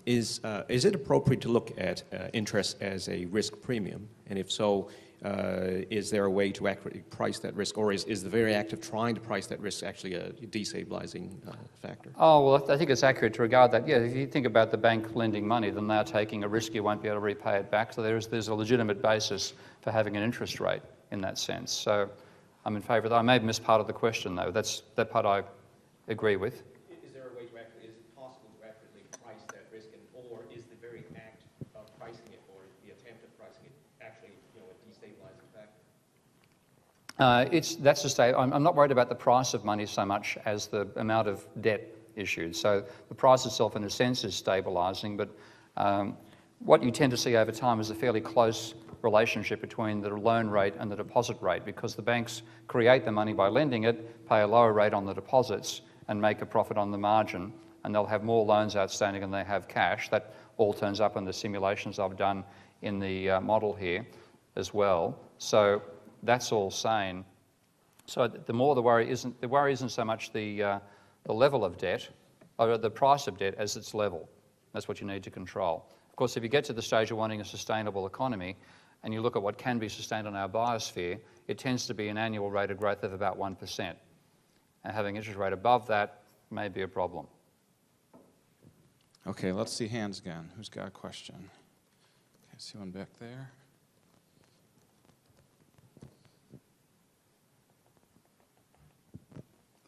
Is it appropriate to look at interest as a risk premium? And if so, is there a way to accurately price that risk, or is the very act of trying to price that risk actually a destabilizing factor? Oh, well, I think it's accurate to regard that. Yeah, if you think about the bank lending money, then they're taking a risk you won't be able to repay it back. So there's a legitimate basis for having an interest rate in that sense. So I'm in favour of that. I may have missed part of the question, though. That part I agree with. Is there a way to actually, is it possible to accurately price that risk, or is the very act of pricing it, or the attempt of pricing it, actually, a destabilizing factor? That's to say, I'm not worried about the price of money so much as the amount of debt issued. So the price itself, in a sense, is stabilising, but what you tend to see over time is a fairly close relationship between the loan rate and the deposit rate, because the banks create the money by lending it, pay a lower rate on the deposits, and make a profit on the margin, and they'll have more loans outstanding than they have cash. That all turns up in the simulations I've done in the model here as well. So that's all sane. So the worry isn't so much the level of debt, or the price of debt, as its level. That's what you need to control. Of course, if you get to the stage of wanting a sustainable economy, and you look at what can be sustained on our biosphere, it tends to be an annual rate of growth of about 1%. And having interest rate above that may be a problem. Okay, let's see hands again. Who's got a question? Okay, I see one back there.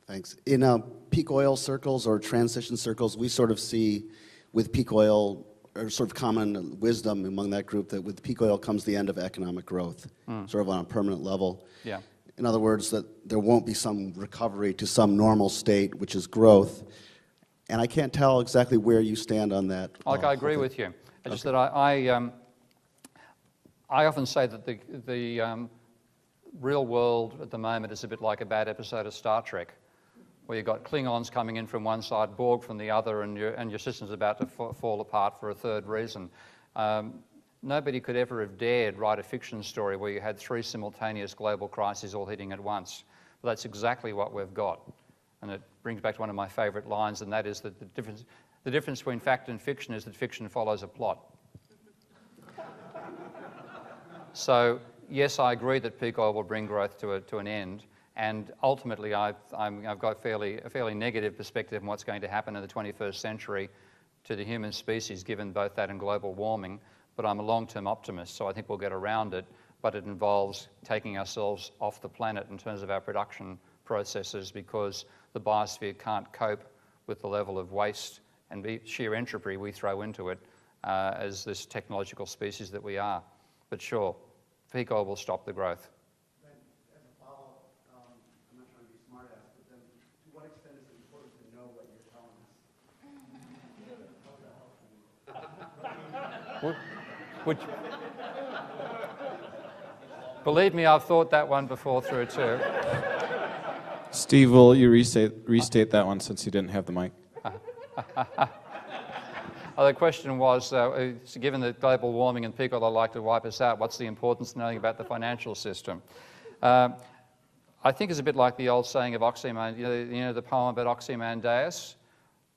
Thanks. In peak oil circles or transition circles, we sort of see with peak oil, or sort of common wisdom among that group, that with peak oil comes the end of economic growth, sort of on a permanent level. Yeah. In other words, that there won't be some recovery to some normal state, which is growth. And I can't tell exactly where you stand on that. Like, I agree with you. Just that I often say that the real world at the moment is a bit like a bad episode of Star Trek, where you've got Klingons coming in from one side, Borg from the other, and your system's about to fall apart for a third reason. Nobody could ever have dared write a fiction story where you had 3 simultaneous global crises all hitting at once. But that's exactly what we've got. And it brings back to one of my favourite lines, and that is that the difference between fact and fiction is that fiction follows a plot. So, yes, I agree that peak oil will bring growth to an end. And ultimately, I've got a fairly negative perspective on what's going to happen in the 21st century to the human species, given both that and global warming. But I'm a long-term optimist, so I think we'll get around it. But it involves taking ourselves off the planet in terms of our production processes, because the biosphere can't cope with the level of waste and sheer entropy we throw into it as this technological species that we are. But sure, peak oil will stop the growth. Believe me, I've thought that one before through too. Steve, will you restate that one since you didn't have the mic? The question was, given that global warming and peak oil are likely to wipe us out, what's the importance of knowing about the financial system? I think it's a bit like the old saying of Oxyman, you know the poem about Ozymandias?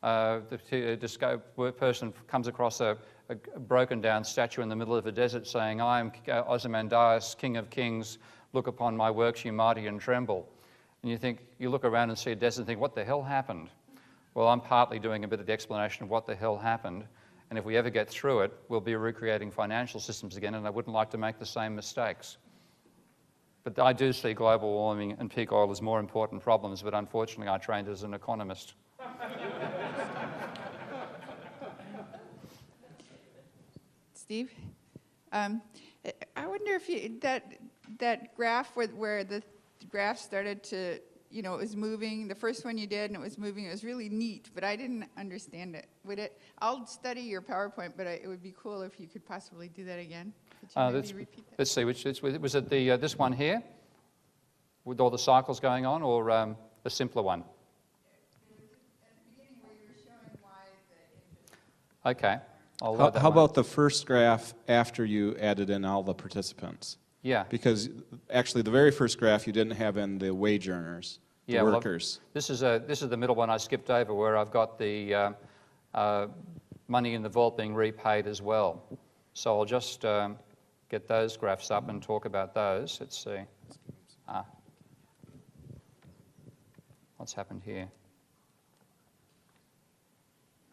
The person comes across a broken down statue in the middle of a desert saying, I am Ozymandias, king of kings, look upon my works, ye mighty, and tremble. And you look around and see a desert and think, what the hell happened? Well, I'm partly doing a bit of the explanation of what the hell happened, and if we ever get through it, we'll be recreating financial systems again, and I wouldn't like to make the same mistakes. But I do see global warming and peak oil as more important problems, but unfortunately I trained as an economist. Steve, I wonder if that graph where the graph started to, it was moving, the first one you did and it was moving, it was really neat, but I didn't understand it. I'll study your PowerPoint, but it would be cool if you could possibly do that again. Could you maybe repeat that? Let's see, was it this one here, with all the cycles going on, or a simpler one? It was at the beginning where you were showing why the interest. Okay. How about the first graph after you added in all the participants? Yeah. Because actually the very first graph you didn't have in the wage earners, the workers. Well, this is the middle one I skipped over, where I've got the money in the vault being repaid as well. So I'll just get those graphs up and talk about those. Let's see. What's happened here?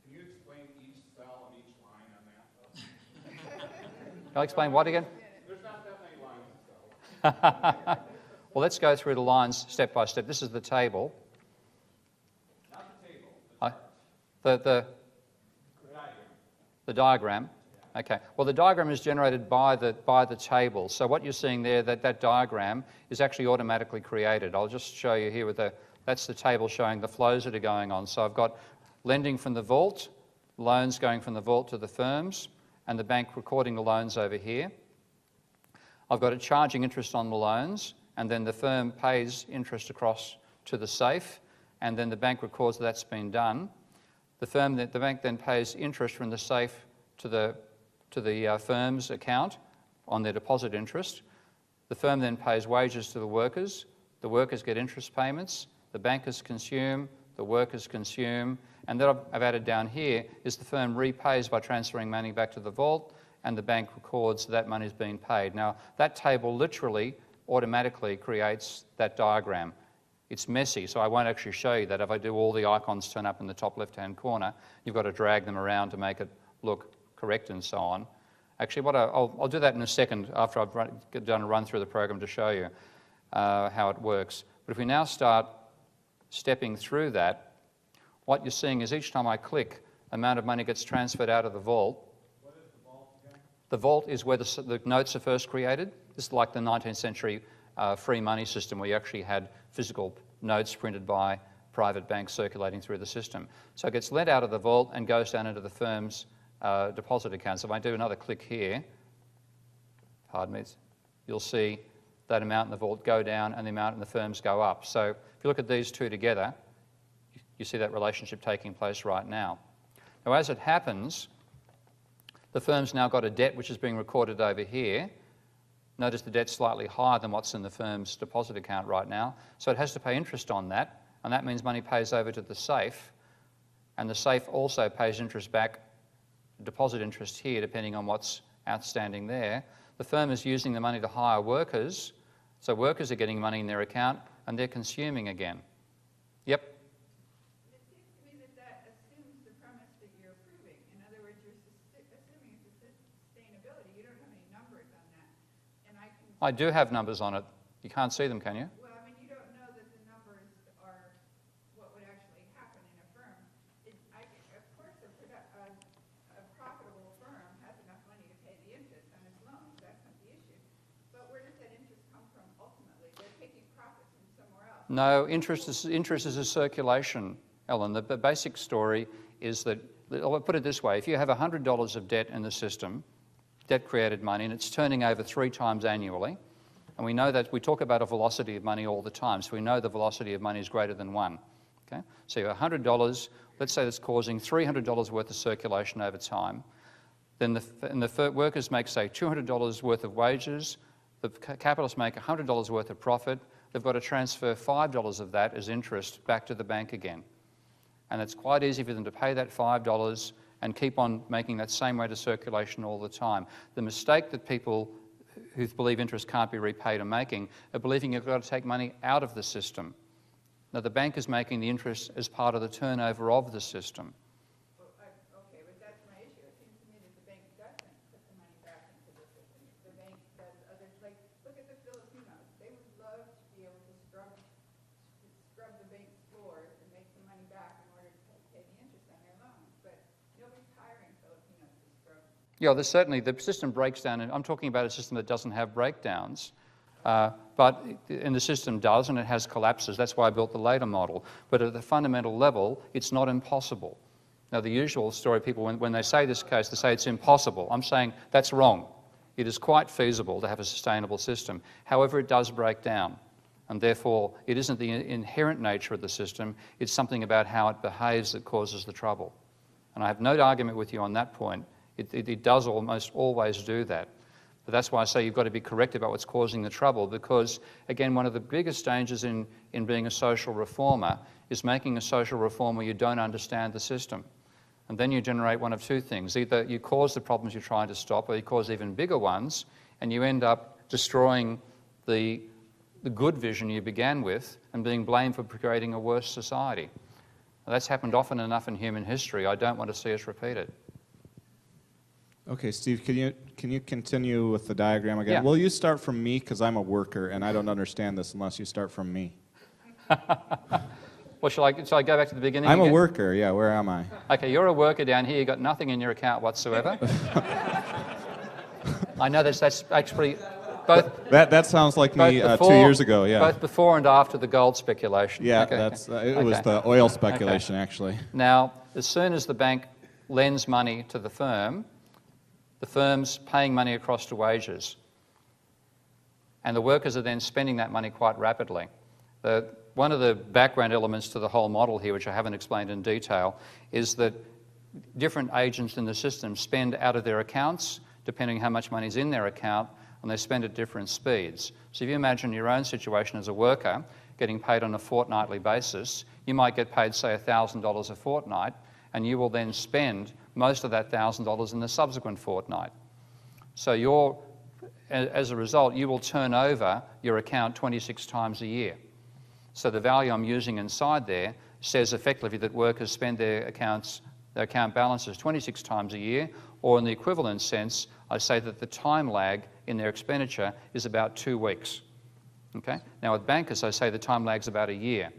Can you explain each cell and each line on that? I'll explain what again? There's not that many lines, so. Well, let's go through the lines step by step. This is the table. Not the table. The diagram. Okay. Well, the diagram is generated by the table. So what you're seeing there, that diagram is actually automatically created. I'll just show you here with that's the table showing the flows that are going on. So I've got lending from the vault, loans going from the vault to the firms, and the bank recording the loans over here. I've got it charging interest on the loans, and then the firm pays interest across to the safe, and then the bank records that that's been done. The bank then pays interest from the safe to the firm's account on their deposit interest. The firm then pays wages to the workers get interest payments, the bankers consume, the workers consume, and then I've added down here is the firm repays by transferring money back to the vault, and the bank records that money's been paid. Now, that table literally automatically creates that diagram. It's messy, so I won't actually show you that. If I do, all the icons turn up in the top left-hand corner. You've got to drag them around to make it look correct and so on. Actually, I'll do that in a second after I've done a run through the program to show you how it works. But if we now start stepping through that, what you're seeing is each time I click, the amount of money gets transferred out of the vault. What is the vault again? The vault is where the notes are first created. This is like the 19th century free money system where you actually had physical notes printed by private banks circulating through the system. So it gets lent out of the vault and goes down into the firm's deposit account. So if I do another click here, pardon me, you'll see that amount in the vault go down and the amount in the firms go up. So if you look at these two together, you see that relationship taking place right now. Now, as it happens, the firm's now got a debt which is being recorded over here. Notice the debt's slightly higher than what's in the firm's deposit account right now. So it has to pay interest on that, and that means money pays over to the safe, and the safe also pays interest back, deposit interest here, depending on what's outstanding there. The firm is using the money to hire workers, so workers are getting money in their account, and they're consuming again. Yep? It seems to me that assumes the premise that you're proving. In other words, you're assuming it's a sustainability. You don't have any numbers on that. And I do have numbers on it. You can't see them, can you? Well, I mean, you don't know that the numbers are what would actually happen in a firm. Of course, a profitable firm has enough money to pay the interest on its loans. That's not the issue. But where does that interest come from ultimately? They're taking profits from somewhere else. No, interest is a circulation, Ellen. The basic story is that, I'll put it this way, if you have $100 of debt in the system, debt-created money, and it's turning over 3 times annually, and we know that we talk about a velocity of money all the time, so we know the velocity of money is greater than 1. Okay? So you have $100, let's say that's causing $300 worth of circulation over time. Then the workers make, say, $200 worth of wages, the capitalists make $100 worth of profit, they've got to transfer $5 of that as interest back to the bank again. And it's quite easy for them to pay that $5 and keep on making that same rate of circulation all the time. The mistake that people who believe interest can't be repaid are making are believing you've got to take money out of the system. Now, the bank is making the interest as part of the turnover of the system. Okay, but that's my issue. It seems to me that the bank doesn't put the money back into the system. The bank does other, like, look at the Filipinos. They would love to be able to scrub the bank's floors and make the money back in order to pay the interest on their loans. But nobody's hiring Filipinos to scrub. Yeah, there's certainly, the system breaks down, and I'm talking about a system that doesn't have breakdowns. And the system does, and it has collapses. That's why I built the later model. But at the fundamental level, it's not impossible. Now, the usual story, people, when they say this case, they say it's impossible. I'm saying that's wrong. It is quite feasible to have a sustainable system. However, it does break down. And therefore, it isn't the inherent nature of the system. It's something about how it behaves that causes the trouble. And I have no argument with you on that point. It does almost always do that. But that's why I say you've got to be correct about what's causing the trouble, because, again, one of the biggest dangers in being a social reformer is making a social reform where you don't understand the system. And then you generate one of two things. Either you cause the problems you're trying to stop, or you cause even bigger ones, and you end up destroying the good vision you began with and being blamed for creating a worse society. Now, that's happened often enough in human history. I don't want to see us repeat it. Okay, Steve, can you continue with the diagram again? Yeah. Will you start from me, because I'm a worker and I don't understand this unless you start from me. Well, shall I go back to the beginning I'm again? a worker, yeah, where am I? Okay, you're a worker down here. You've got nothing in your account whatsoever. I know that's actually both. That sounds like me both 2 years ago, yeah. Both before and after the gold speculation. Yeah, Okay. it was the oil speculation, actually. Now, as soon as the bank lends money to the firm's paying money across to wages. And the workers are then spending that money quite rapidly. One of the background elements to the whole model here, which I haven't explained in detail, is that different agents in the system spend out of their accounts, depending how much money is in their account, and they spend at different speeds. So if you imagine your own situation as a worker, getting paid on a fortnightly basis, you might get paid, say, $1,000 a fortnight, and you will then spend most of that $1,000 in the subsequent fortnight. So as a result, you will turn over your account 26 times a year. So the value I'm using inside there says effectively that workers spend their account balances 26 times a year, or in the equivalent sense, I say that the time lag in their expenditure is about 2 weeks. Okay? Now with bankers, I say the time lag is about a year.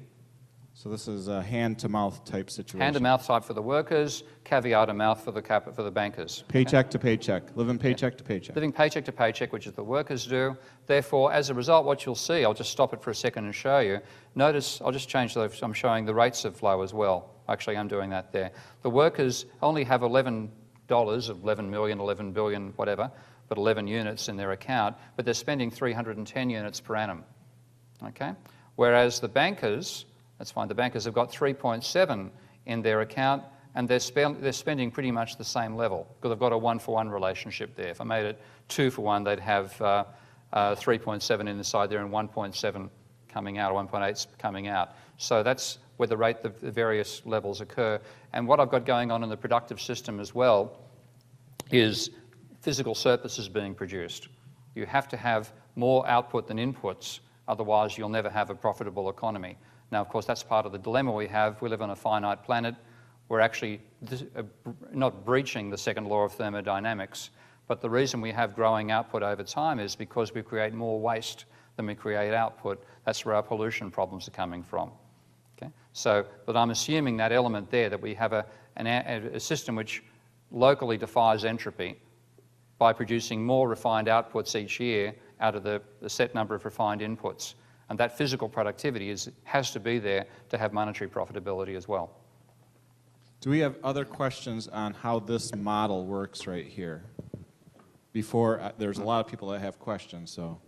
So this is a hand-to-mouth type situation. Hand-to-mouth type for the workers, caveat-to-mouth for the bankers. Paycheck to paycheck, living paycheck to paycheck. Living paycheck to paycheck, which is the workers do. Therefore, as a result, what you'll see, I'll just stop it for a second and show you. Notice, I'll just change those, I'm showing the rates of flow as well. Actually, I'm doing that there. The workers only have $11, 11 million, 11 billion, whatever, but 11 units in their account, but they're spending 310 units per annum. Okay? Whereas the bankers, that's fine, the bankers have got 3.7 in their account, and they're spending pretty much the same level, because they've got a 1-for-1 relationship there. If I made it 2-for-1, they'd have 3.7 inside there and 1.7 coming out, or 1.8 coming out. So that's where the various levels occur. And what I've got going on in the productive system as well is physical surpluses being produced. You have to have more output than inputs, otherwise you'll never have a profitable economy. Now, of course, that's part of the dilemma we have. We live on a finite planet. We're actually not breaching the second law of thermodynamics, but the reason we have growing output over time is because we create more waste than we create output. That's where our pollution problems are coming from. Okay? So, but I'm assuming that element there, that we have a system which locally defies entropy by producing more refined outputs each year out of the set number of refined inputs. And that physical productivity has to be there to have monetary profitability as well. Do we have other questions on how this model works right here? Before, there's a lot of people that have questions, so.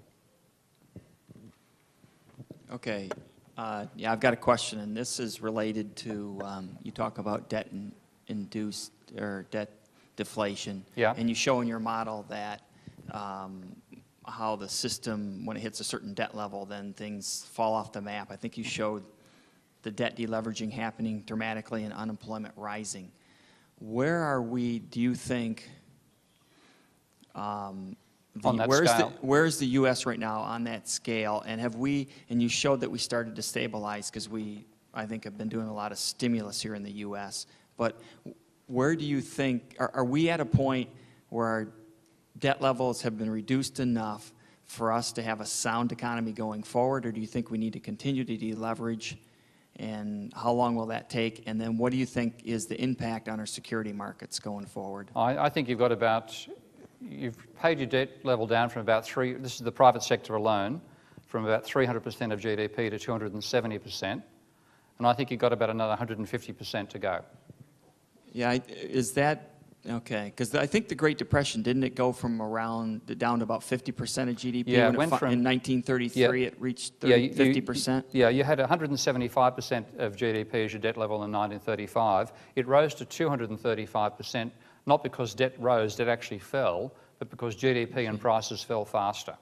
Okay. Yeah, I've got a question, and this is related to, you talk about debt-induced or debt deflation. Yeah. And you show in your model that how the system, when it hits a certain debt level, then things fall off the map. I think you showed the debt deleveraging happening dramatically and unemployment rising. Where are we, do you think, on that scale? where's the U.S. right now on that scale? And and you showed that we started to stabilize because I think, have been doing a lot of stimulus here in the U.S. But where do you think, are we at a point where our debt levels have been reduced enough for us to have a sound economy going forward, or do you think we need to continue to deleverage, and how long will that take? And then what do you think is the impact on our security markets going forward? I think you've paid your debt level down from about this is the private sector alone, from about 300% of GDP to 270%, and I think you've got about another 150% to go. Yeah, is that okay? Because I think the Great Depression, didn't it go from down to about 50% of GDP? Yeah, when it went from, in 1933 yeah, it reached 50%? Yeah, you had 175% of GDP as your debt level in 1935. It rose to 235%, not because debt rose, debt actually fell, but because GDP and prices fell faster.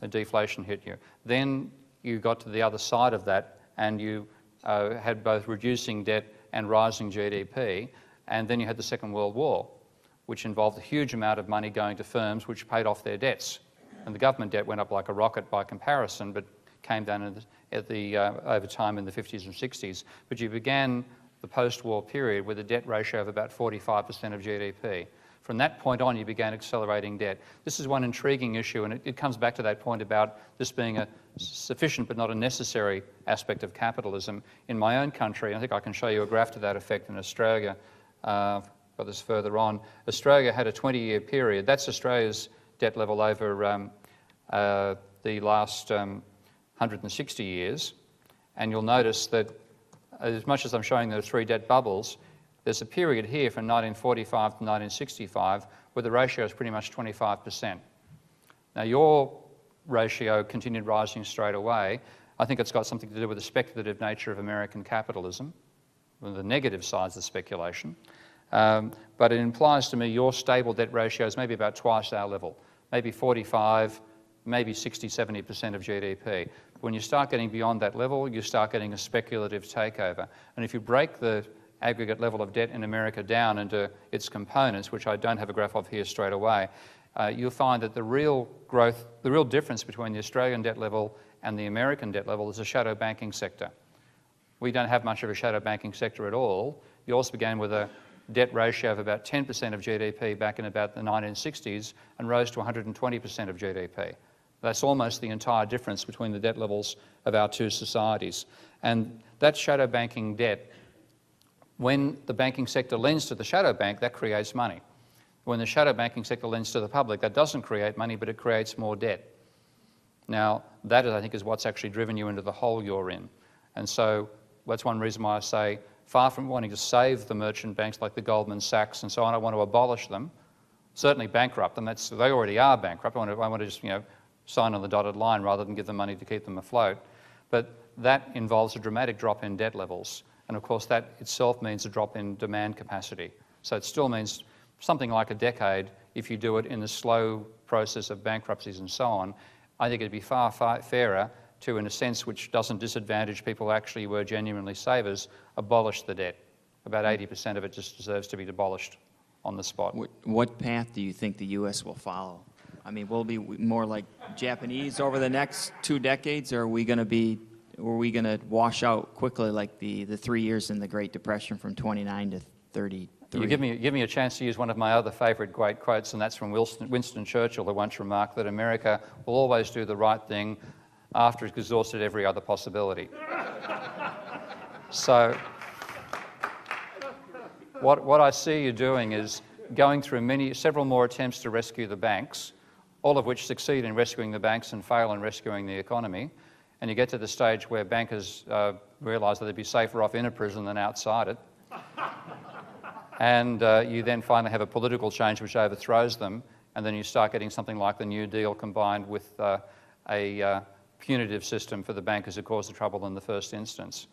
The deflation hit you. Then you got to the other side of that, and you had both reducing debt and rising GDP. And then you had the Second World War, which involved a huge amount of money going to firms which paid off their debts. And the government debt went up like a rocket by comparison, but came down over time in the 50s and 60s. But you began the post-war period with a debt ratio of about 45% of GDP. From that point on, you began accelerating debt. This is one intriguing issue, and it comes back to that point about this being a sufficient but not a necessary aspect of capitalism. In my own country, I think I can show you a graph to that effect in Australia. Got this further on. Australia had a 20-year period. That's Australia's debt level over the last 160 years. And you'll notice that as much as I'm showing those three debt bubbles, there's a period here from 1945 to 1965 where the ratio is pretty much 25%. Now, your ratio continued rising straight away. I think it's got something to do with the speculative nature of American capitalism, the negative sides of speculation. But it implies to me your stable debt ratio is maybe about twice our level, maybe 45, maybe 60, 70% of GDP. When you start getting beyond that level, you start getting a speculative takeover. And if you break the aggregate level of debt in America down into its components, which I don't have a graph of here straight away, you'll find that the real difference between the Australian debt level and the American debt level is the shadow banking sector. We don't have much of a shadow banking sector at all. You also began with a debt ratio of about 10% of GDP back in about the 1960s and rose to 120% of GDP. That's almost the entire difference between the debt levels of our two societies. And that shadow banking debt, when the banking sector lends to the shadow bank, that creates money. When the shadow banking sector lends to the public, that doesn't create money, but it creates more debt. Now, that, I think, is what's actually driven you into the hole you're in. And so that's one reason why I say, far from wanting to save the merchant banks like the Goldman Sachs and so on, I want to abolish them, certainly bankrupt them. They already are bankrupt. I want to just, sign on the dotted line rather than give them money to keep them afloat. But that involves a dramatic drop in debt levels. And of course, that itself means a drop in demand capacity. So it still means something like a decade if you do it in the slow process of bankruptcies and so on. I think it'd be far, far fairer to, in a sense which doesn't disadvantage people who actually were genuinely savers, abolish the debt. About 80% of it just deserves to be abolished on the spot. What path do you think the U.S. will follow? I mean, will it be more like Japanese over the next 2 decades, or are we going to wash out quickly like the 3 years in the Great Depression from 29 to 33? You give me a chance to use one of my other favourite great quotes, and that's from Winston Churchill, who once remarked that America will always do the right thing after it's exhausted every other possibility. So what I see you doing is going through several more attempts to rescue the banks, all of which succeed in rescuing the banks and fail in rescuing the economy. And you get to the stage where bankers realise that they'd be safer off in a prison than outside it. And you then finally have a political change which overthrows them, and then you start getting something like the New Deal combined with a punitive system for the bankers who caused the trouble in the first instance.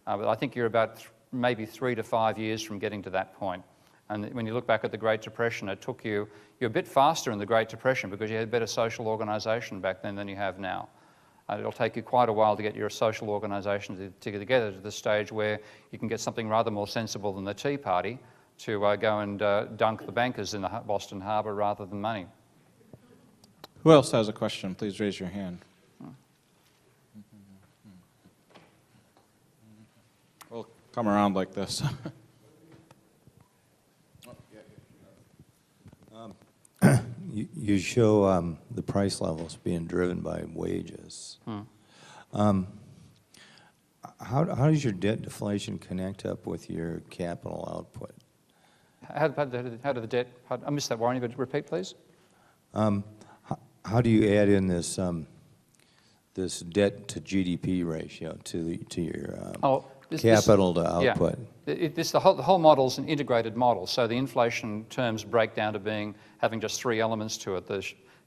But I think you're about maybe 3 to 5 years from getting to that point. And when you look back at the Great Depression, it took you're a bit faster in the Great Depression because you had better social organisation back then than you have now. It'll take you quite a while to get your social organisation to get together to the stage where you can get something rather more sensible than the Tea Party to go and dunk the bankers in the Boston Harbour rather than money. Who else has a question? Please raise your hand. We'll come around like this. You show the price levels being driven by wages. How does your debt deflation connect up with your capital output? How do the debt... I missed that, Warren. You could repeat, please? How do you add in this this debt to GDP ratio to your capital to output? Yeah. The whole model is an integrated model. So the inflation terms break down to having just 3 elements to it. The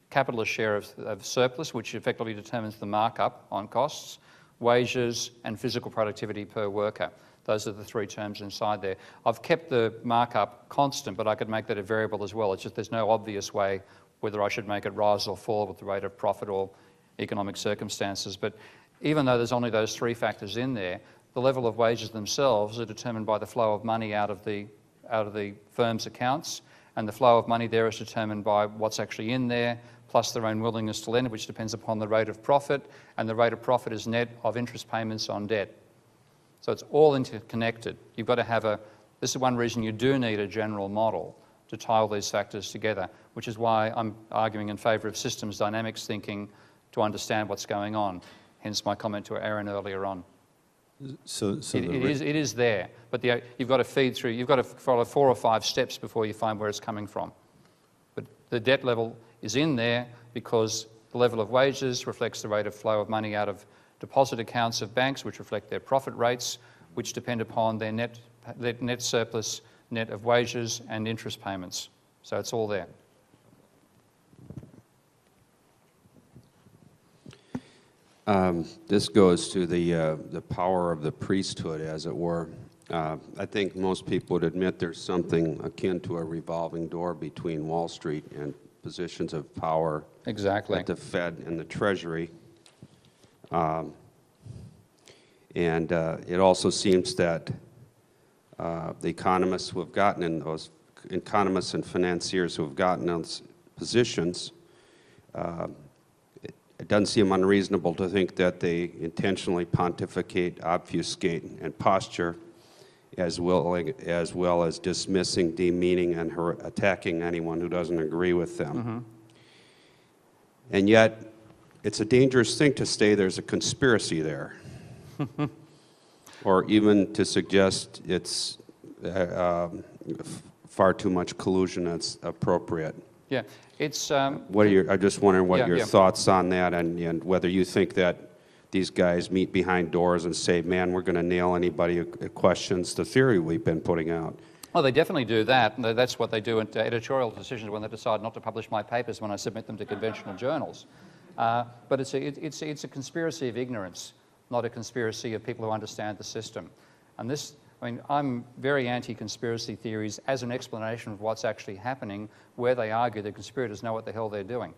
capitalist share of surplus, which effectively determines the markup on costs, wages, and physical productivity per worker. Those are the 3 terms inside there. I've kept the markup constant, but I could make that a variable as well. It's just there's no obvious way whether I should make it rise or fall with the rate of profit or economic circumstances. But even though there's only those 3 factors in there, the level of wages themselves are determined by the flow of money out of the of the firm's accounts, and the flow of money there is determined by what's actually in there, plus their own willingness to lend, which depends upon the rate of profit, and the rate of profit is net of interest payments on debt. So it's all interconnected. You've got to have this is one reason you do need a general model to tie all these factors together, which is why I'm arguing in favour of systems dynamics thinking to understand what's going on, hence my comment to Aaron earlier on. It is there, but you've got to feed through, you've got to follow 4 or 5 steps before you find where it's coming from. But the debt level is in there because the level of wages reflects the rate of flow of money out of deposit accounts of banks, which reflect their profit rates, which depend upon their net surplus, net of wages and interest payments. So it's all there. This goes to the power of the priesthood, as it were. I think most people would admit there's something akin to a revolving door between Wall Street and positions of power at the Fed and the Treasury. And it also seems that the economists who have gotten in those, economists and financiers who have gotten those positions, it doesn't seem unreasonable to think that they intentionally pontificate, obfuscate, and posture, as well as dismissing, demeaning, and attacking anyone who doesn't agree with them. Mm-hmm. And yet, it's a dangerous thing to say there's a conspiracy there, or even to suggest it's far too much collusion that's appropriate. Yeah, it's... I'm just wondering what your thoughts on that, and whether you think that these guys meet behind doors and say, man, we're going to nail anybody who questions the theory we've been putting out. Well, they definitely do that, and that's what they do at editorial decisions when they decide not to publish my papers when I submit them to conventional journals. But it's a conspiracy of ignorance, not a conspiracy of people who understand the system. And this, I mean, I'm very anti-conspiracy theories as an explanation of what's actually happening, where they argue that conspirators know what the hell they're doing.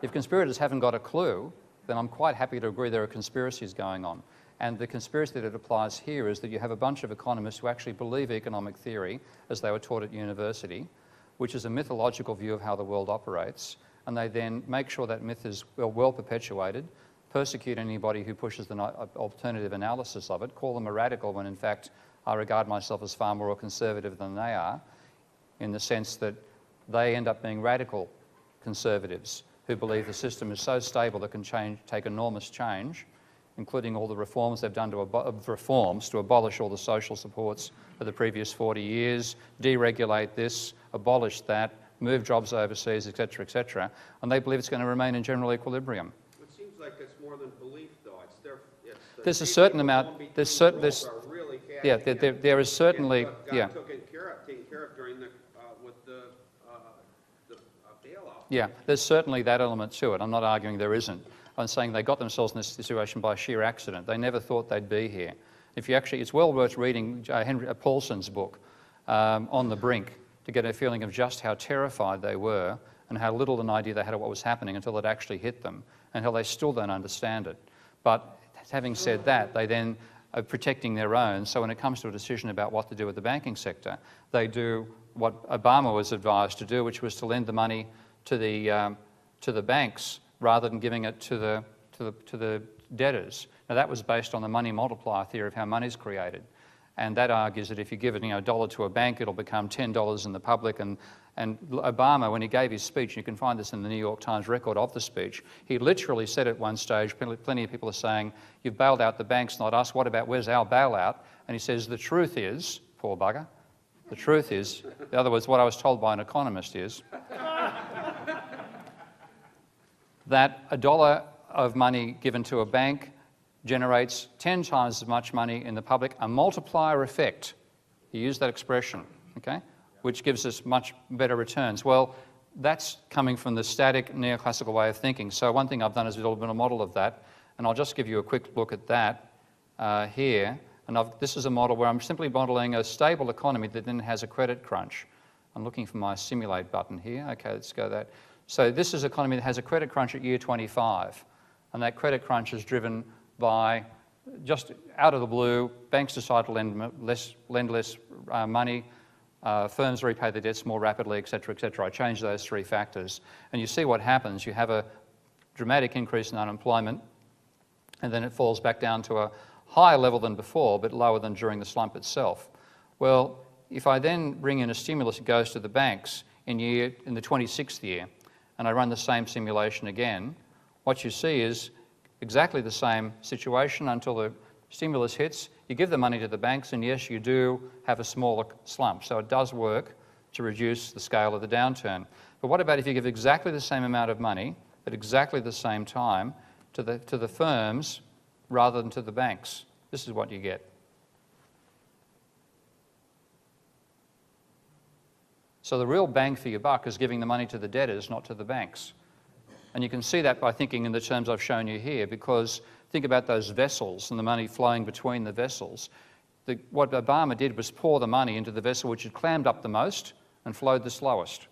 If conspirators haven't got a clue, then I'm quite happy to agree there are conspiracies going on. And the conspiracy that it applies here is that you have a bunch of economists who actually believe economic theory, as they were taught at university, which is a mythological view of how the world operates, and they then make sure that myth is well perpetuated, persecute anybody who pushes the alternative analysis of it, call them a radical when in fact I regard myself as far more conservative than they are, in the sense that they end up being radical conservatives who believe the system is so stable that can take enormous change, including all the reforms they've done to abolish all the social supports of the previous 40 years, deregulate this, abolish that, move jobs overseas, etc., and they believe it's going to remain in general equilibrium. It seems like it's more than belief, though. There's a certain amount. There is certainly, yeah. Taken care of during with the bailout. Yeah, there's certainly that element to it. I'm not arguing there isn't. I'm saying they got themselves in this situation by sheer accident. They never thought they'd be here. If you actually, it's well worth reading Henry Paulson's book, On the Brink, to get a feeling of just how terrified they were and how little an idea they had of what was happening until it actually hit them, and how they still don't understand it. But having said that, they then are protecting their own. So when it comes to a decision about what to do with the banking sector, they do what Obama was advised to do, which was to lend the money to the banks rather than giving it to the debtors. Now that was based on the money multiplier theory of how money is created. And that argues that if you give it, a dollar to a bank, it'll become $10 in the public. And Obama, when he gave his speech, you can find this in the New York Times record of the speech, he literally said at one stage, plenty of people are saying, you've bailed out the banks, not us, what about, where's our bailout? And he says, the truth is, poor bugger, the truth is, in other words, what I was told by an economist is, that a dollar of money given to a bank generates 10 times as much money in the public, a multiplier effect. He used that expression, okay, which gives us much better returns. Well, that's coming from the static neoclassical way of thinking. So one thing I've done is build a model of that, and I'll just give you a quick look at that here. And this is a model where I'm simply modeling a stable economy that then has a credit crunch. I'm looking for my simulate button here. Okay, let's go that. So this is an economy that has a credit crunch at year 25, and that credit crunch is driven by just out of the blue, banks decide to lend less money, firms repay their debts more rapidly, et cetera, et cetera. I change those three factors, and you see what happens. You have a dramatic increase in unemployment, and then it falls back down to a higher level than before, but lower than during the slump itself. Well, if I then bring in a stimulus that goes to the banks in the 26th year, and I run the same simulation again, what you see is exactly the same situation until the stimulus hits. You give the money to the banks, and yes, you do have a smaller slump. So it does work to reduce the scale of the downturn. But what about if you give exactly the same amount of money at exactly the same time to the firms rather than to the banks? This is what you get. So the real bang for your buck is giving the money to the debtors, not to the banks. And you can see that by thinking in the terms I've shown you here, because think about those vessels and the money flowing between the vessels. What Obama did was pour the money into the vessel which had clammed up the most and flowed the slowest.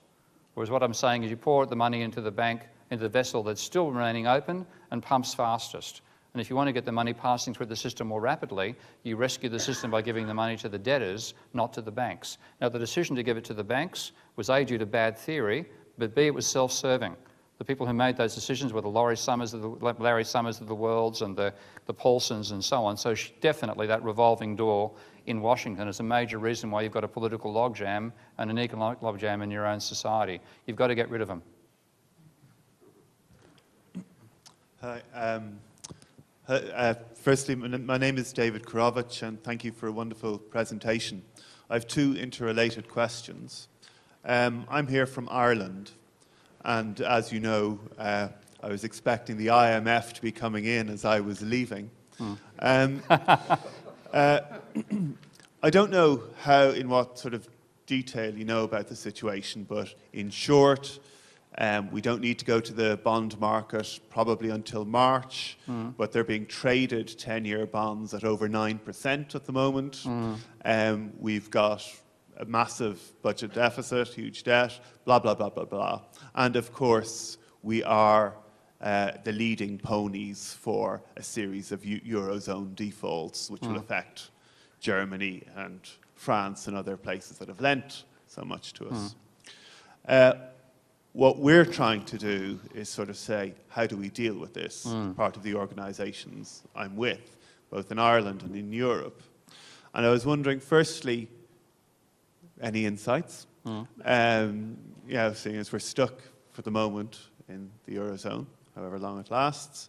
Whereas what I'm saying is you pour the money into the bank, into the vessel that's still remaining open and pumps fastest. And if you want to get the money passing through the system more rapidly, you rescue the system by giving the money to the debtors, not to the banks. Now, the decision to give it to the banks was A, due to bad theory, but B, it was self-serving. The people who made those decisions were the Larry Summers of the worlds and the Paulsons and so on. So definitely that revolving door in Washington is a major reason why you've got a political logjam and an economic logjam in your own society. You've got to get rid of them. Hi. Firstly, my name is David Korovich, and thank you for a wonderful presentation. I have two interrelated questions. I'm here from Ireland, and as you know, I was expecting the IMF to be coming in as I was leaving. I don't know in what sort of detail you know about the situation, but in short, we don't need to go to the bond market probably until March, but they're being traded 10-year bonds at over 9% at the moment. We've got a massive budget deficit, huge debt, blah, blah, blah, blah, blah. And of course, we are the leading ponies for a series of Eurozone defaults, which will affect Germany and France and other places that have lent so much to us. What we're trying to do is sort of say, how do we deal with this? Part of the organisations I'm with, both in Ireland and in Europe. And I was wondering, firstly, any insights? Yeah, seeing as we're stuck for the moment in the Eurozone, however long it lasts.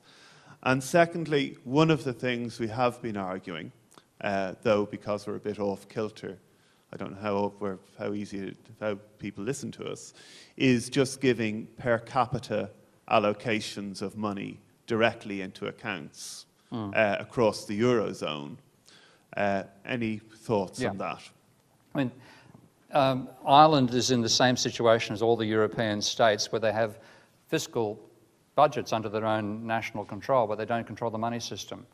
And secondly, one of the things we have been arguing, though because we're a bit off kilter, I don't know how people listen to us, is just giving per capita allocations of money directly into accounts across the Eurozone. Any thoughts on that? I mean, Ireland is in the same situation as all the European states where they have fiscal budgets under their own national control, but they don't control the money system,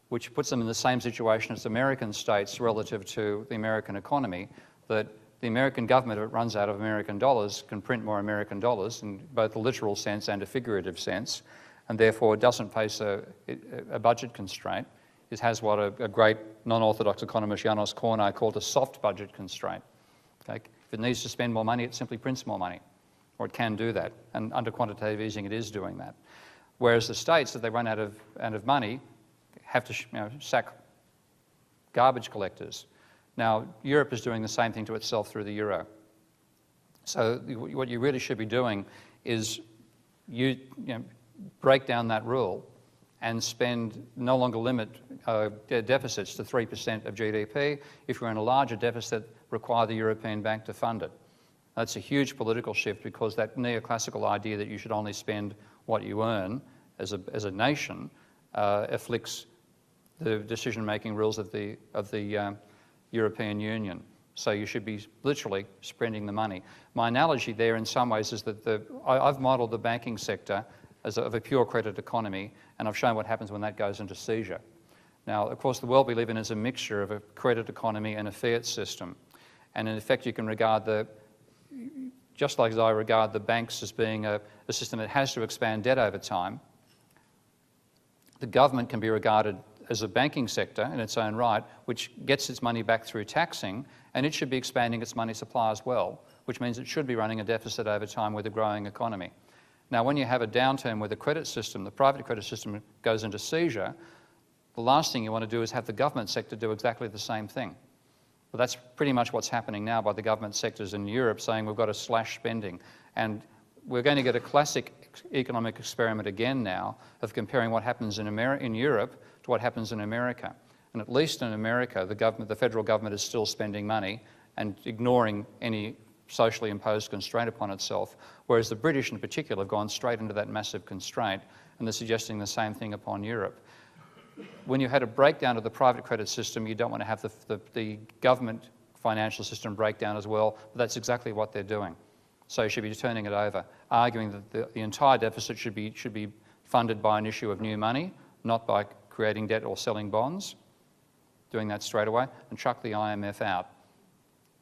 which puts them in the same situation as American states relative to the American economy, that the American government, if it runs out of American dollars, can print more American dollars in both a literal sense and a figurative sense, and therefore it doesn't face a budget constraint. It has what a great non-orthodox economist, Janos Kornai, called a soft budget constraint. Okay? If it needs to spend more money, it simply prints more money, or it can do that, and under quantitative easing it is doing that. Whereas the states, if they run out of money, have to sack garbage collectors. Now, Europe is doing the same thing to itself through the euro. So what you really should be doing is break down that rule and no longer limit deficits to 3% of GDP. If you're in a larger deficit, require the European Bank to fund it. That's a huge political shift, because that neoclassical idea that you should only spend what you earn as a nation afflicts the decision-making rules of the European Union. So you should be literally spending the money. My analogy there in some ways is that I've modelled the banking sector as of a pure credit economy, and I've shown what happens when that goes into seizure. Now, of course, the world we live in is a mixture of a credit economy and a fiat system. And in effect, you can regard just like as I regard the banks as being a system that has to expand debt over time, the government can be regarded as a banking sector in its own right, which gets its money back through taxing, and it should be expanding its money supply as well, which means it should be running a deficit over time with a growing economy. Now, when you have a downturn where the credit system, the private credit system goes into seizure, the last thing you want to do is have the government sector do exactly the same thing. Well, that's pretty much what's happening now by the government sectors in Europe, saying we've got to slash spending. And we're going to get a classic economic experiment again now of comparing what happens in Europe to what happens in America. And at least in America, the federal government is still spending money and ignoring any socially imposed constraint upon itself, whereas the British in particular have gone straight into that massive constraint, and they're suggesting the same thing upon Europe. When you had a breakdown of the private credit system, you don't want to have the government financial system break down as well, but that's exactly what they're doing. So you should be turning it over, arguing that the entire deficit should be funded by an issue of new money, not by creating debt or selling bonds, doing that straight away, and chuck the IMF out.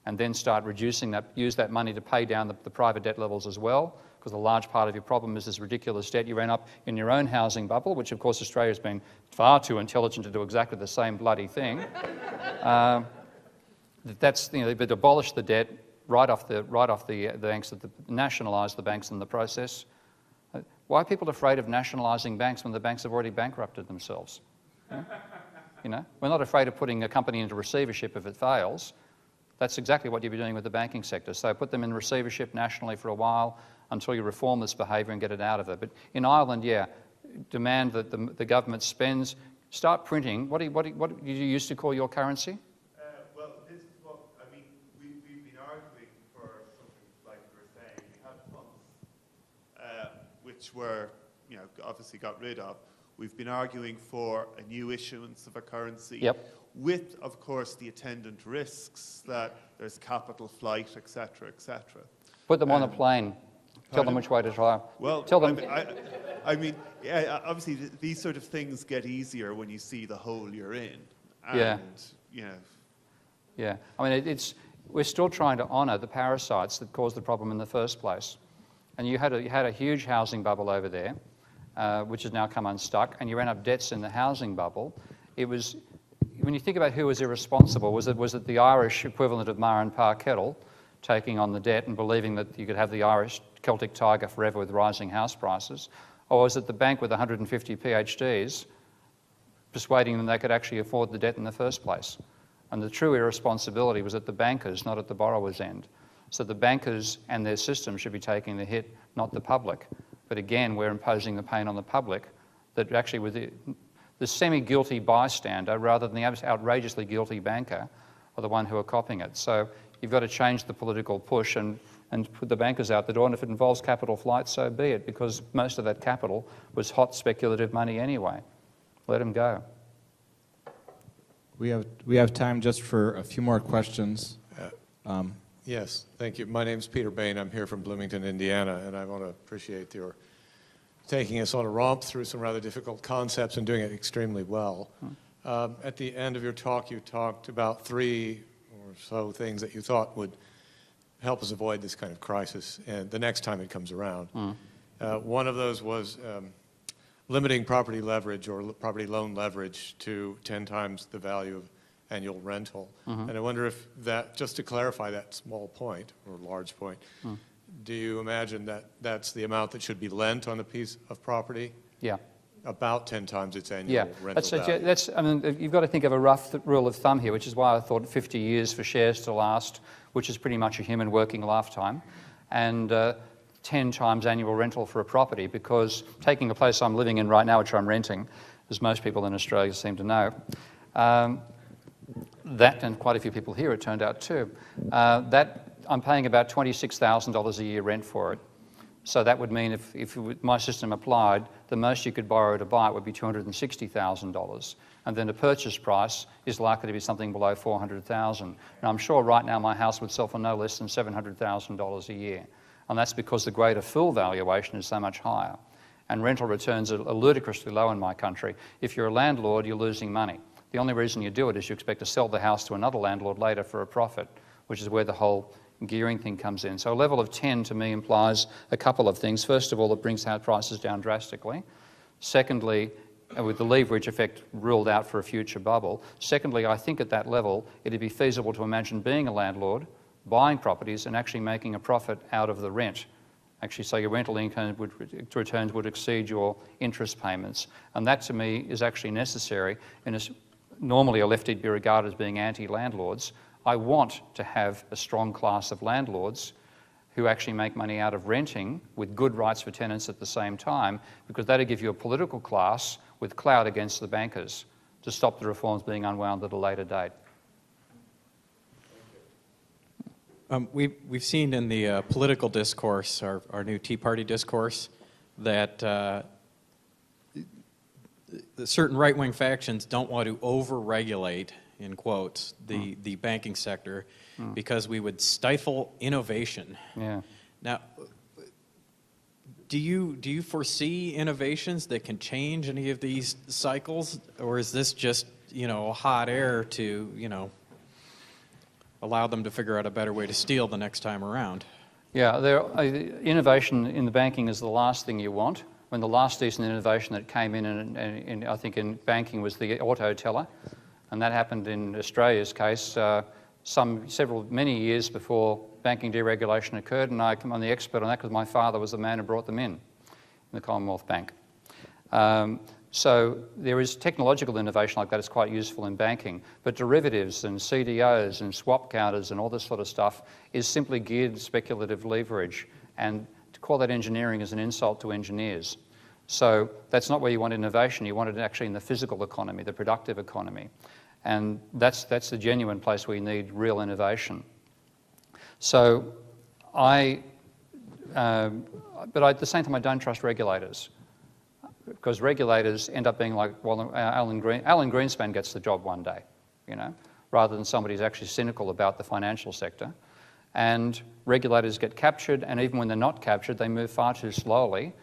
And then start reducing that, use that money to pay down the private debt levels as well, because a large part of your problem is this ridiculous debt you ran up in your own housing bubble, which of course Australia's been far too intelligent to do exactly the same bloody thing. They'd abolish the debt, write off the banks, nationalise the banks in the process. Why are people afraid of nationalising banks when the banks have already bankrupted themselves? You know, we're not afraid of putting a company into receivership if it fails. That's exactly what you'd be doing with the banking sector. So put them in receivership nationally for a while until you reform this behaviour and get it out of it. But in Ireland, yeah, demand that the government spends, start printing. What do you used to call your currency? Well, this is what, I mean, we've been arguing for something like you were saying. We had funds, which were, you know, obviously got rid of. We've been arguing for a new issuance of a currency. Yep. With, of course, the attendant risks that there's capital flight, et cetera, et cetera. Put them on a plane. Tell them which way to fly. Well, tell them. I mean, yeah, obviously, these sort of things get easier when you see the hole you're in. And, Yeah. you know. Yeah. I mean, we're still trying to honour the parasites that caused the problem in the first place. And you had a huge housing bubble over there, which has now come unstuck, and you ran up debts in the housing bubble. It was, when you think about who was irresponsible, was it the Irish equivalent of Ma and Pa Kettle taking on the debt and believing that you could have the Irish Celtic tiger forever with rising house prices? Or was it the bank with 150 PhDs persuading them they could actually afford the debt in the first place? And the true irresponsibility was at the bankers, not at the borrower's end. So the bankers and their system should be taking the hit, not the public. But again, we're imposing the pain on the public that actually with the semi-guilty bystander rather than the outrageously guilty banker are the one who are copying it. So you've got to change the political push and put the bankers out the door, and if it involves capital flight, so be it, because most of that capital was hot speculative money anyway. Let them go. We have time just for a few more questions. Yes, thank you. My name's Peter Bain. I'm here from Bloomington, Indiana, and I want to appreciate your taking us on a romp through some rather difficult concepts and doing it extremely well. At the end of your talk, you talked about 3 or so things that you thought would help us avoid this kind of crisis and the next time it comes around. One of those was limiting property leverage or property loan leverage to 10 times the value of annual rental. And I wonder if that, just to clarify that small point or large point, do you imagine that that's the amount that should be lent on a piece of property? Yeah. About 10 times its annual rental value. I mean, you've got to think of a rough rule of thumb here, which is why I thought 50 years for shares to last, which is pretty much a human working lifetime, and 10 times annual rental for a property, because taking the place I'm living in right now, which I'm renting, as most people in Australia seem to know, that, and quite a few people here it turned out too, that I'm paying about $26,000 a year rent for it. So that would mean if my system applied, the most you could borrow to buy it would be $260,000. And then the purchase price is likely to be something below $400,000. And I'm sure right now my house would sell for no less than $700,000 a year. And that's because the greater full valuation is so much higher. And rental returns are ludicrously low in my country. If you're a landlord, you're losing money. The only reason you do it is you expect to sell the house to another landlord later for a profit, which is where the whole gearing thing comes in. So a level of 10 to me implies a couple of things. First of all, it brings house prices down drastically. Secondly, with the leverage effect ruled out for a future bubble. Secondly, I think at that level it'd be feasible to imagine being a landlord, buying properties and actually making a profit out of the rent. Actually, so your rental income returns would exceed your interest payments. And that to me is actually necessary, and normally a lefty would be regarded as being anti-landlords. I want to have a strong class of landlords who actually make money out of renting with good rights for tenants at the same time, because that'll give you a political class with clout against the bankers to stop the reforms being unwound at a later date. We've seen in the political discourse, our new Tea Party discourse, that certain right-wing factions don't want to over-regulate, in quotes, the banking sector because we would stifle innovation. Yeah. Now, do you foresee innovations that can change any of these cycles, or is this just, hot air to, allow them to figure out a better way to steal the next time around? Yeah, innovation in the banking is the last thing you want. When the last decent innovation that came in, I think in banking, was the auto teller, and that happened in Australia's case many years before banking deregulation occurred, and I'm the expert on that because my father was the man who brought them in the Commonwealth Bank. So there is technological innovation like that is quite useful in banking, but derivatives and CDOs and swap counters and all this sort of stuff is simply geared speculative leverage, and to call that engineering is an insult to engineers. So that's not where you want innovation. You want it actually in the physical economy, the productive economy. And that's the genuine place where you need real innovation. So but at the same time, I don't trust regulators, because regulators end up being like, well, Alan Greenspan gets the job one day, rather than somebody who's actually cynical about the financial sector. And regulators get captured, and even when they're not captured, they move far too slowly.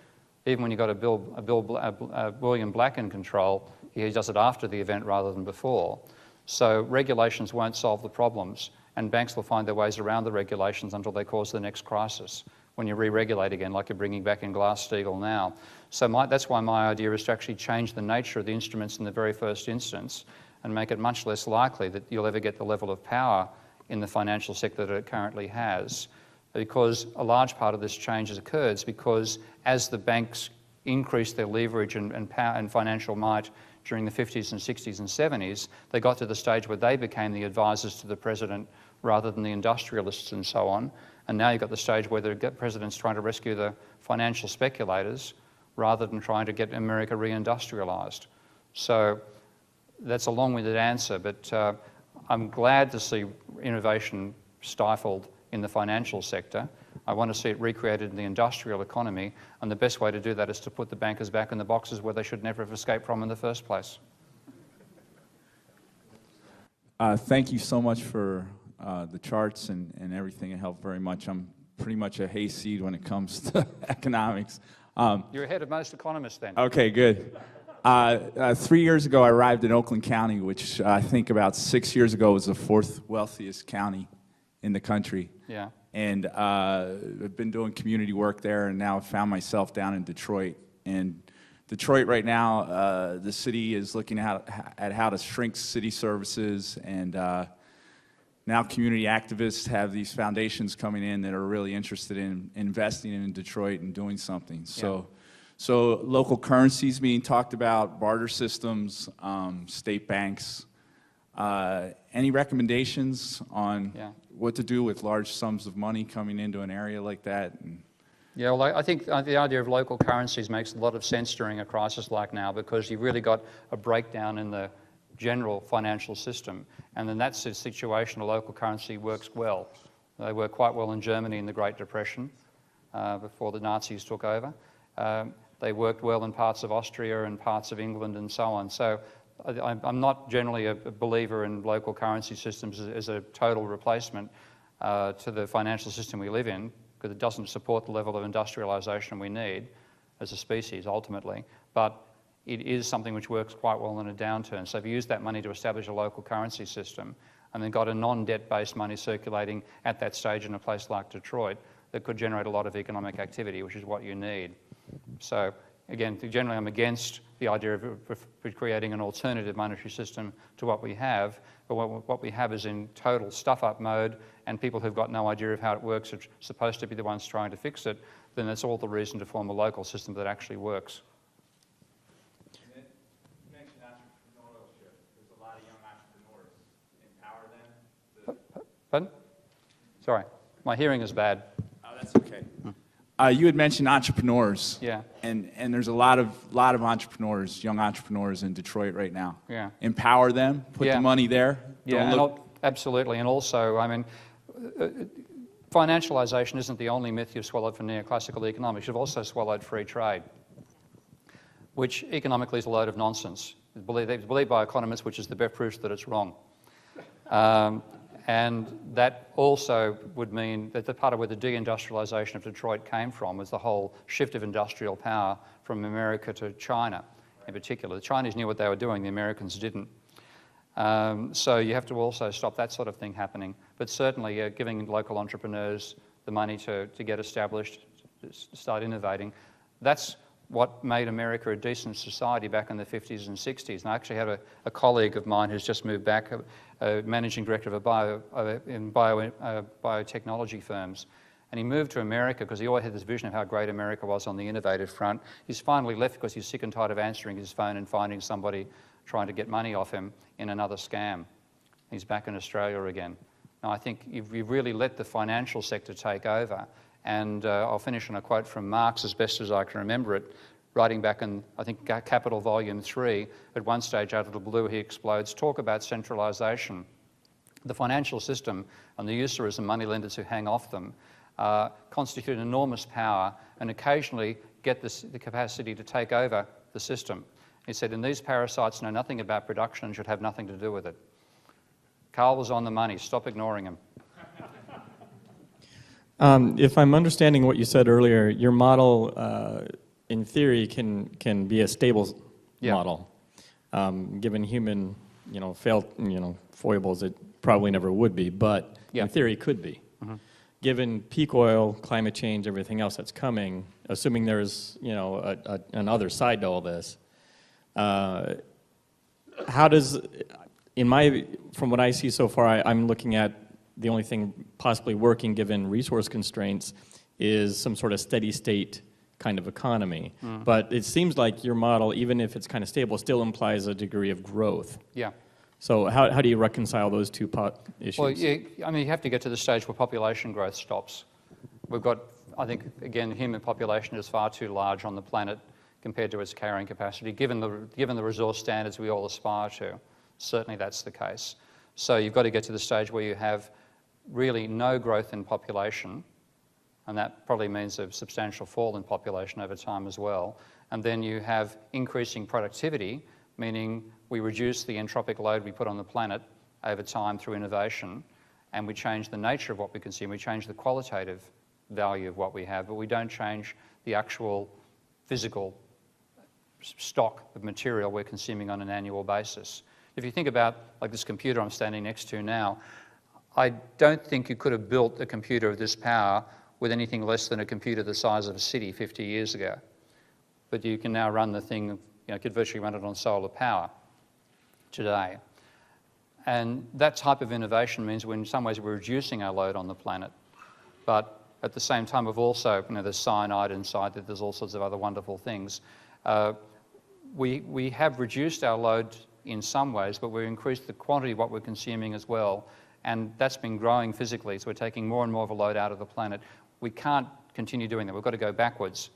Even when you've got William Black in control, he does it after the event rather than before. So regulations won't solve the problems, and banks will find their ways around the regulations until they cause the next crisis, when you re-regulate again, like you're bringing back in Glass-Steagall now. So that's why my idea is to actually change the nature of the instruments in the very first instance and make it much less likely that you'll ever get the level of power in the financial sector that it currently has. Because a large part of this change has occurred because as the banks increased their leverage and power and financial might during the 50s and 60s and 70s, they got to the stage where they became the advisors to the president rather than the industrialists and so on. And now you've got the stage where the president's trying to rescue the financial speculators rather than trying to get America reindustrialized. So that's a long-winded answer, but I'm glad to see innovation stifled in the financial sector. I want to see it recreated in the industrial economy, and the best way to do that is to put the bankers back in the boxes where they should never have escaped from in the first place. Thank you so much for the charts and everything. It helped very much. I'm pretty much a hayseed when it comes to economics. You're ahead of most economists then. Okay, good. 3 years ago, I arrived in Oakland County, which I think about 6 years ago was the fourth wealthiest county in the country. Yeah. And I've been doing community work there, and now I've found myself down in Detroit. And Detroit right now, the city is looking at how to shrink city services, and now community activists have these foundations coming in that are really interested in investing in Detroit and doing something. So local currencies being talked about, barter systems, state banks. Any recommendations on what to do with large sums of money coming into an area like that? Yeah, well, I think the idea of local currencies makes a lot of sense during a crisis like now, because you've really got a breakdown in the general financial system. And in that situation, a local currency works well. They worked quite well in Germany in the Great Depression before the Nazis took over. They worked well in parts of Austria and parts of England and so on. So I'm not generally a believer in local currency systems as a total replacement to the financial system we live in, because it doesn't support the level of industrialization we need as a species ultimately. But it is something which works quite well in a downturn. So if you use that money to establish a local currency system and then got a non-debt-based money circulating at that stage in a place like Detroit, that could generate a lot of economic activity, which is what you need. So again, generally I'm against the idea of creating an alternative monetary system to what we have, but what we have is in total stuff-up mode, and people who've got no idea of how it works are supposed to be the ones trying to fix it, then that's all the reason to form a local system that actually works. You mentioned entrepreneurship. There's a lot of young entrepreneurs. Empower them. Pardon? Sorry, my hearing is bad. Oh, that's okay. You had mentioned entrepreneurs. Yeah. And there's a lot of entrepreneurs, young entrepreneurs in Detroit right now. Yeah. Empower them. Put the money there. Yeah, absolutely. And also, I mean, financialization isn't the only myth you've swallowed from neoclassical economics. You've also swallowed free trade, which economically is a load of nonsense. It's believed by economists, which is the best proof that it's wrong. And that also would mean that the part of where the deindustrialization of Detroit came from was the whole shift of industrial power from America to China in particular. The Chinese knew what they were doing, the Americans didn't. So you have to also stop that sort of thing happening. But certainly giving local entrepreneurs the money to get established, to start innovating, that's what made America a decent society back in the 50s and 60s. And I actually have a colleague of mine who's just moved back, a managing director of biotechnology firms. And he moved to America because he always had this vision of how great America was on the innovative front. He's finally left because he's sick and tired of answering his phone and finding somebody trying to get money off him in another scam. He's back in Australia again. Now, I think you've really let the financial sector take over. And I'll finish on a quote from Marx, as best as I can remember it, writing back in, I think, Capital Volume 3. At one stage, out of the blue, he explodes, talk about centralisation. The financial system and the usurers and moneylenders who hang off them constitute an enormous power and occasionally get the capacity to take over the system. He said, and these parasites know nothing about production and should have nothing to do with it. Carl was on the money. Stop ignoring him. If I'm understanding what you said earlier, your model, in theory, can be a stable model. Given human, foibles, it probably never would be, but in theory, it could be. Mm-hmm. Given peak oil, climate change, everything else that's coming, assuming there's, another side to all this, how does, from what I see so far, I'm looking at the only thing possibly working given resource constraints is some sort of steady state kind of economy. Mm. But it seems like your model, even if it's kind of stable, still implies a degree of growth. Yeah. So how do you reconcile those two issues? Well, you have to get to the stage where population growth stops. We've got, I think, again, human population is far too large on the planet compared to its carrying capacity, given the resource standards we all aspire to. Certainly that's the case. So you've got to get to the stage where you have really no growth in population, and that probably means a substantial fall in population over time as well. And then you have increasing productivity, meaning we reduce the entropic load we put on the planet over time through innovation, and we change the nature of what we consume. We change the qualitative value of what we have, but we don't change the actual physical stock of material we're consuming on an annual basis. If you think about, like, this computer I'm standing next to now, I don't think you could have built a computer of this power with anything less than a computer the size of a city 50 years ago. But you can now run the thing, could virtually run it on solar power today. And that type of innovation means in some ways we're reducing our load on the planet. But at the same time, we've also, there's cyanide inside, that there's all sorts of other wonderful things. We have reduced our load in some ways, but we've increased the quantity of what we're consuming as well. And that's been growing physically, so we're taking more and more of a load out of the planet. We can't continue doing that. We've got to go backwards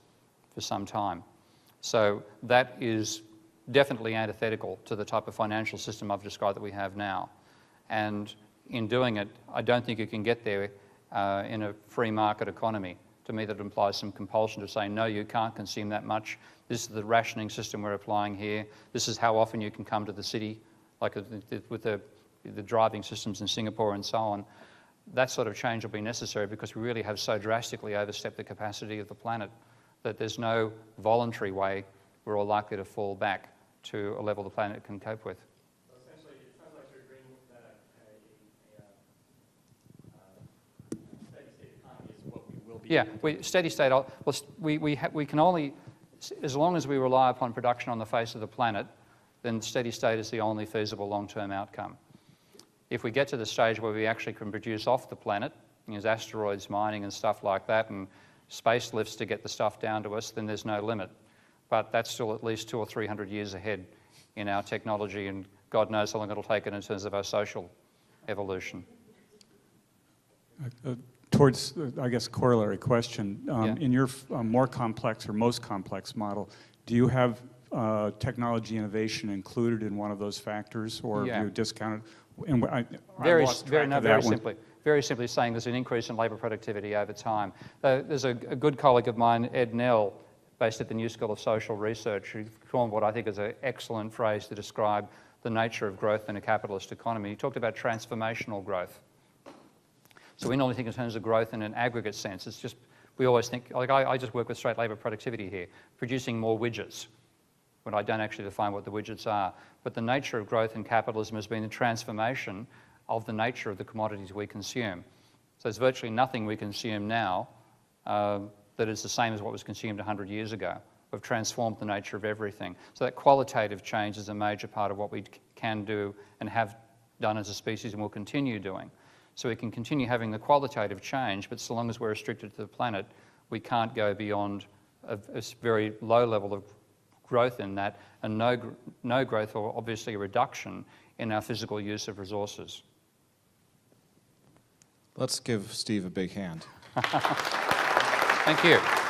for some time. So that is definitely antithetical to the type of financial system I've described that we have now. And in doing it, I don't think you can get there in a free market economy. To me, that implies some compulsion to say, no, you can't consume that much. This is the rationing system we're applying here. This is how often you can come to the city, like with the driving systems in Singapore and so on. That sort of change will be necessary because we really have so drastically overstepped the capacity of the planet that there's no voluntary way we're all likely to fall back to a level the planet can cope with. So essentially, it sounds like you're agreeing that a steady state economy is what we will be. Yeah, steady state. Well, we can only as long as we rely upon production on the face of the planet, then steady state is the only feasible long-term outcome. If we get to the stage where we actually can produce off the planet, use asteroids mining and stuff like that, and space lifts to get the stuff down to us, then there's no limit. But that's still at least 200 or 300 years ahead in our technology, and God knows how long it'll take it in terms of our social evolution. Towards, I guess, corollary question, Yeah. in your more complex or most complex model, do you have technology innovation included in one of those factors, or Yeah. do you discount it? And Very simply saying there's an increase in labour productivity over time. There's a good colleague of mine, Ed Nell, based at the New School of Social Research, who formed what I think is an excellent phrase to describe the nature of growth in a capitalist economy. He talked about transformational growth. So we normally think in terms of growth in an aggregate sense. It's just, we always think, like I just work with straight labour productivity here, producing more widgets, when I don't actually define what the widgets are. But the nature of growth in capitalism has been the transformation of the nature of the commodities we consume. So there's virtually nothing we consume now that is the same as what was consumed 100 years ago. We've transformed the nature of everything. So that qualitative change is a major part of what we can do and have done as a species and will continue doing. So we can continue having the qualitative change, but so long as we're restricted to the planet, we can't go beyond a very low level of growth in that, and no growth or obviously a reduction in our physical use of resources. Let's give Steve a big hand. Thank you.